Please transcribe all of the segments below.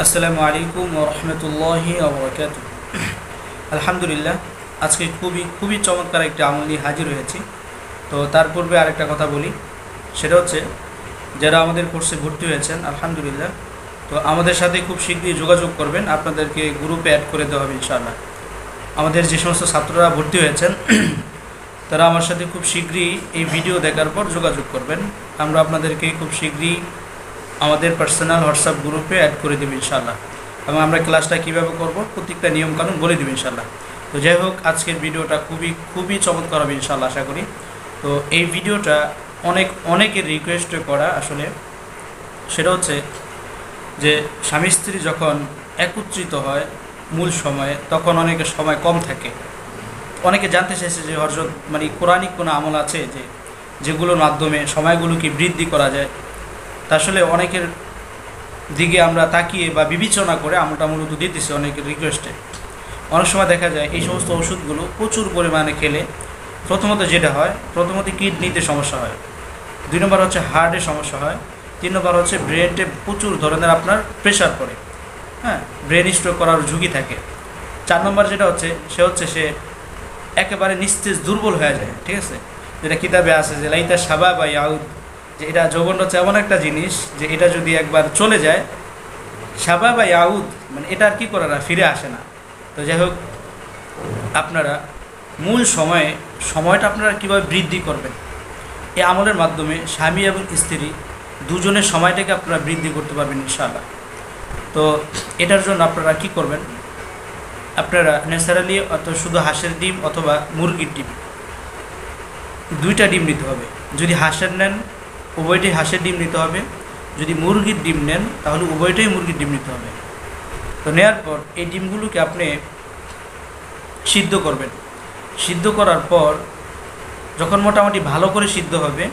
আসসালামু আলাইকুম ওয়া রাহমাতুল্লাহি ওয়া বারাকাতুহু। আলহামদুলিল্লাহ, আজকে খুবই চমৎকার একটি আমল নিয়ে হাজির হয়েছি। তো তার পূর্বে আরেকটা কথা বলি, সেটা হচ্ছে যারা আমাদের কোর্সে ভর্তি হয়েছেন আলহামদুলিল্লাহ, তো আমাদের সাথে খুব শীঘ্রই যোগাযোগ করবেন। আপনাদেরকে গ্রুপে অ্যাড করে দেওয়া হবে ইনশাআল্লাহ। আমাদের যে সমস্ত ছাত্ররা ভর্তি হয়েছেন তারা আমার সাথে খুব শীঘ্রই এই ভিডিও দেখার পর যোগাযোগ করবেন। আমরা আপনাদেরকে খুব শীঘ্রই আমাদের পার্সোনাল হোয়াটসঅ্যাপ গ্রুপে অ্যাড করে দেবো ইনশাআল্লাহ, এবং আমরা ক্লাসটা কীভাবে করব প্রত্যেকটা নিয়মকানুন বলে দেবো ইনশাআল্লাহ। তো যাই হোক, আজকের ভিডিওটা খুবই চমৎকার হবে ইনশাআল্লাহ, আশা করি। তো এই ভিডিওটা অনেকের রিকোয়েস্টে করা আসলে, সেটা হচ্ছে যে স্বামী স্ত্রী যখন একত্রিত হয় মূল সময়ে, তখন অনেকের সময় কম থাকে। অনেকে জানতে চাইছে যে হযরত কোরআনিক কোনো আমল আছে যেগুলোর মাধ্যমে সময়গুলোকে বৃদ্ধি করা যায়। তা আসলে অনেকের দিকে আমরা তাকিয়ে বা বিবেচনা করে আমলটা মূলত দিতেছি অনেকের রিকোয়েস্টে। অনেক সময় দেখা যায় এই সমস্ত ওষুধগুলো প্রচুর পরিমাণে খেলে প্রথমত যেটা হয়, কিডনিতে সমস্যা হয়, 2 নম্বর হচ্ছে হার্টে সমস্যা হয়, 3 নম্বর হচ্ছে ব্রেনে প্রচুর ধরনের আপনার প্রেশার পড়ে, হ্যাঁ, ব্রেন স্ট্রোক করার ঝুঁকি থাকে। 4 নম্বর যেটা হচ্ছে সে একেবারে নিস্তেজ দুর্বল হয়ে যায়, ঠিক আছে। যেটা কিতাবে আছে যে লাইতা সাবা বা ইয়াউদ, যে এটা যৌবন হচ্ছে এমন একটা জিনিস যে এটা যদি একবার চলে যায়, সাবা বা ইয়াউদ এটা আর কি করে না, ফিরে আসে না। তো যাই হোক, আপনারা মূল সময়টা আপনারা কীভাবে বৃদ্ধি করবেন, এই আমলের মাধ্যমে স্বামী এবং স্ত্রী দুজনের সময়টাকে আপনারা বৃদ্ধি করতে পারবেন ইনশাআল্লাহ। তো এটার জন্য আপনারা কি করবেন, আপনারা ন্যাচারালি শুধু হাঁসের ডিম অথবা মুরগির ডিম, 2টা ডিম নিতে হবে। যদি হাঁসের নেন উভয়টাই হাঁসের ডিম নিতে হবে, যদি মুরগির ডিম নেন তাহলে উভয়টাই মুরগির ডিম নিতে হবে। তো নেওয়ার পর এই ডিমগুলোকে আপনি সিদ্ধ করবেন। সিদ্ধ করার পর যখন মোটামুটি ভালো করে সিদ্ধ হবে,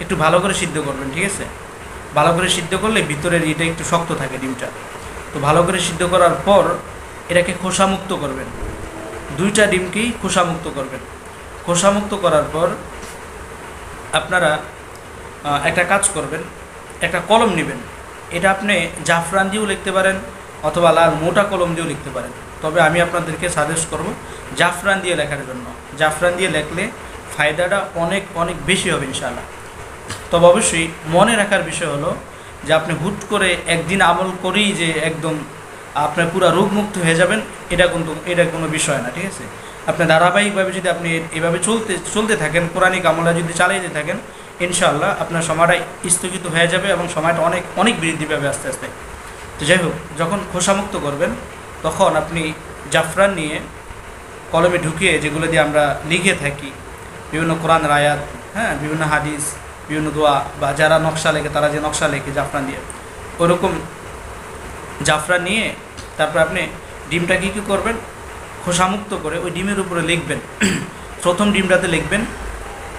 একটু ভালো করে সিদ্ধ করবেন, ঠিক আছে। ভালো করে সিদ্ধ করলে ভিতরের এটা একটু শক্ত থাকে ডিমটা। তো ভালো করে সিদ্ধ করার পর এটাকে খোসামুক্ত করবেন, 2টা ডিমকেই খোসামুক্ত করবেন। খোসামুক্ত করার পর আপনারা একটা কাজ করবেন, একটা কলম নেবেন। এটা আপনি জাফরান দিয়েও লিখতে পারেন অথবা লাল মোটা কলম দিয়েও লিখতে পারেন, তবে আমি আপনাদেরকে সাজেস্ট করব জাফরান দিয়ে লেখার জন্য। জাফরান দিয়ে লেখলে ফায়দাটা অনেক বেশি হবে ইনশাআল্লাহ। তবে অবশ্যই মনে রাখার বিষয় হলো যে আপনি হুট করে একদিন আমল করেই যে একদম আপনার পুরো রোগমুক্ত হয়ে যাবেন, এটা কোনো বিষয় না, ঠিক আছে। আপনি ধারাবাহিকভাবে যদি আপনি এভাবে চলতে থাকেন, কোরআনিক আমলটা যদি চালাইতে থাকেন, ইনশাআল্লাহ আপনার সময়টা স্থগিত হয়ে যাবে এবং সময়টা অনেক বৃদ্ধি পাবে আস্তে আস্তে। তো যাই হোক, যখন খোসামুক্ত করবেন তখন আপনি জাফরান নিয়ে কলমে ঢুকিয়ে, যেগুলো দিয়ে আমরা লিখে থাকি বিভিন্ন কোরআনের আয়াত, হ্যাঁ, বিভিন্ন হাদিস, বিভিন্ন দোয়া, বা যারা নকশা লেখে তারা যে নকশা লেখে জাফরান দিয়ে, ওরকম জাফরান নিয়ে তারপর আপনি ডিমটাকে কী করবেন, খোসামুক্ত করে ওই ডিমের উপরে লিখবেন। প্রথম ডিমটাতে লিখবেন,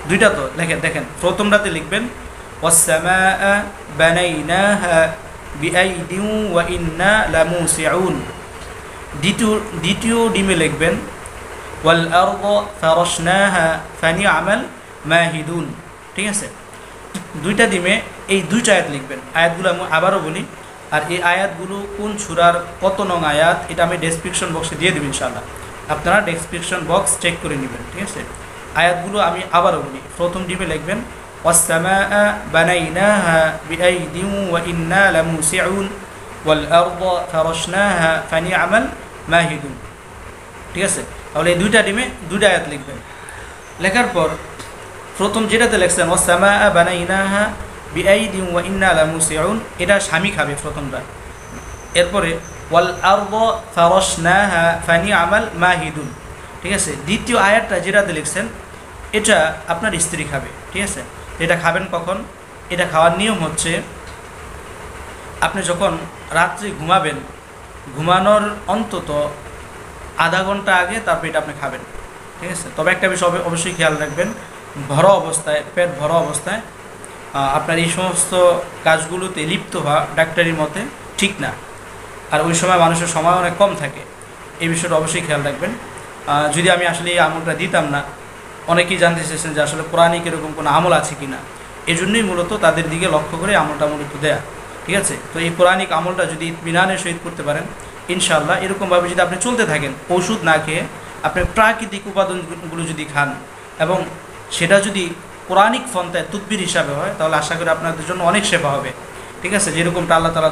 2টা তো দেখেন, প্রথমটাতে লিখবেন ওয়াস-সামাআ বানাইনাহা বিআইদিন ওয়া ইন্না লামুসিউন। দ্বিতীয় ডিমে লিখবেন ওয়াল আরদা ফারাশনাহা ফানিআমাল মাহিদুন, ঠিক আছে। 2টা ডিমে এই 2টা আয়াত লিখবেন। আয়াতগুলো আমি আবারও বলি, আর এই আয়াতগুলো কোন সূরার কত নং আয়াত এটা আমি ডেসক্রিপশন বক্সে দিয়ে দেব ইনশাআল্লাহ। আপনারা ডেসক্রিপশন বক্স চেক করে নেবেন, ঠিক আছে। আয়াতগুলো আমি আবারও বলি। প্রথম ডিমে লিখবেন ওয়াস-সামাআ বানাইনাহা বিআইদিন ওয়া ইন্না লামুসিউন ওয়াল আরদা ফারাশনাহা ফানিআমাল মাহিদুন, ঠিক আছে। তাহলে এই 2টা ডিমে 2টা আয়াত লিখবেন। লেখার পর প্রথম যেটাতে লিখছেন ওয়াস-সামাআ বানাইনাহা বিআইদিন ওয়া ইন্না লামুসিউন, এটা স্বামী খাবে প্রথমটা। এরপরে ওয়াল আরদা ফারাশনাহা ফানিআমাল মাহিদুন, ঠিক আছে। দ্বিতীয় আয়াতটা যেটাতে লিখছেন এটা আপনার স্ত্রী খাবে, ঠিক আছে। এটা খাবেন কখন, এটা খাওয়ার নিয়ম হচ্ছে আপনি যখন রাত্রে ঘুমাবেন, ঘুমানোর অন্তত আধা ঘন্টা আগে তারপর এটা আপনি খাবেন, ঠিক আছে। তবে একটা বিষয় অবশ্যই খেয়াল রাখবেন, পেট ভরা অবস্থায় আপনার এই সমস্ত কাজগুলোতে লিপ্ত হওয়া ডাক্তারির মতে ঠিক না। আর ওই সময় মানুষের সময় অনেক কম থাকে, এই বিষয়টা অবশ্যই খেয়াল রাখবেন। যদি আমি আসলে এই আমলটা দিতাম না, অনেকেই জানতে চেয়েছেন যে আসলে কোরআনিক এরকম কোনো আমল আছে কি না, এজন্যই মূলত তাদের দিকে লক্ষ্য করে আমলটা মূলত দেয়া। ঠিক আছে। তো এই কোরআনিক আমলটা যদি ইতমিনানের সহিত করতে পারেন ইনশাআল্লাহ, এরকমভাবে যদি আপনি চলতে থাকেন ওষুধ না খেয়ে, আপনি প্রাকৃতিক উপাদানগুলো যদি খান এবং সেটা যদি কোরআনিক ফন্তায় তুদবির হিসাবে হয়, তাহলে আশা করি আপনাদের জন্য অনেক সেবা হবে। ঠিক আছে, যেরকমটা আল্লাহ তাআলা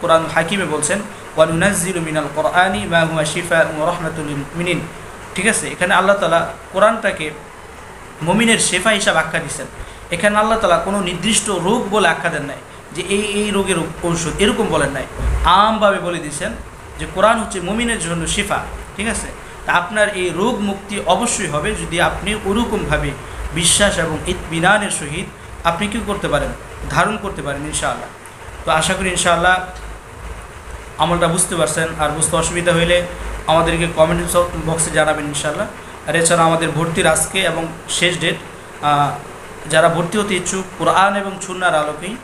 কোরআন হাকিমে বলছেন, ওয়া নুনাজ্জিলু মিনাল কোরআনি মা হুয়া শিফাউন ওয়া রাহমাতুল লিল মুমিনিন। ঠিক আছে, এখানে আল্লাহ তাআলা কোরআনটাকে মুমিনের শেফা হিসাবে আখ্যা দিচ্ছেন। এখানে আল্লাহ তাআলা কোনো নির্দিষ্ট রোগ বলে আখ্যা দেন নাই, যে এই রোগের ঔষধ, এরকম বলেন নাই। আমভাবে বলে দিয়েছেন যে কোরআন হচ্ছে মুমিনের জন্য শিফা। ঠিক আছে, তা আপনার এই রোগ মুক্তি অবশ্যই হবে যদি আপনি ওরকমভাবে বিশ্বাস এবং ইতমিনানের সহিত আপনি কী করতে পারেন, ধারণ করতে পারেন ইনশাআল্লাহ। তো আশা করি ইনশাআল্লাহ আমলটা বুঝতে পারছেন। আর বুঝতে অসুবিধা হইলে আমাদেরকে কমেন্ট বক্সে জানাবেন ইনশাআল্লাহ। আর এছাড়া আমাদের ভর্তির আজকে এবং শেষ ডেট, যারা ভর্তি হতে ইচ্ছুক কোরআন এবং সুন্নাহর আলোকেই,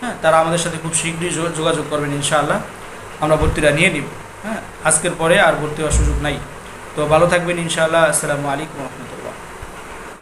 হ্যাঁ, তারা আমাদের সাথে খুব শীঘ্রই যোগাযোগ করবেন ইনশাআল্লাহ। আমরা ভর্তিটা নিয়ে নিব। হ্যাঁ, আজকের পরে আর ভর্তি হওয়ার সুযোগ নাই। তো ভালো থাকবেন ইনশাআল্লাহ। আসসালামু আলাইকুম ওয়া রাহমাতুল্লাহ।